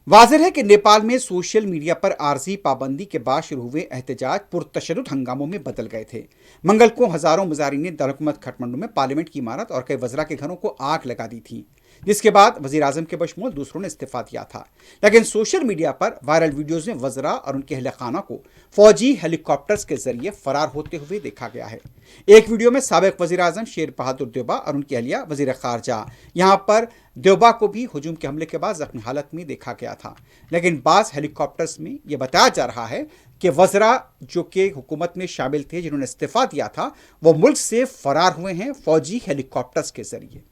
वाज़ेह है कि नेपाल में सोशल मीडिया पर आर्जी पाबंदी के बाद शुरू हुए एहतजाज पुरतशद्दुद हंगामों में बदल गए थे। मंगल को हजारों मुजाहिरीन ने दरअकमत खटमंडू में पार्लियामेंट की इमारत और कई वज़रा के घरों को आग लगा दी थी, जिसके बाद वजीर आजम के बशमूल दूसरों ने इस्तीफा दिया था। लेकिन सोशल मीडिया पर वायरल वीडियोज में वज़रा और उनके अहल खाना को फौजी हेलीकॉप्टर्स के जरिए फरार होते हुए देखा गया है। एक वीडियो में साबिक वजीर आजम शेर बहादुर देवबा और उनकी अहलिया वजीर खारजा यहाँ पर देवबा को भी हुजूम के हमले के बाद जख्मी हालत में देखा गया था। लेकिन बास हेलीकॉप्टर्स में यह बताया जा रहा है कि वज़रा जो कि हुकूमत में शामिल थे, जिन्होंने इस्तीफा दिया था, वो मुल्क से फरार हुए हैं फौजी हेलीकॉप्टर्स के जरिए।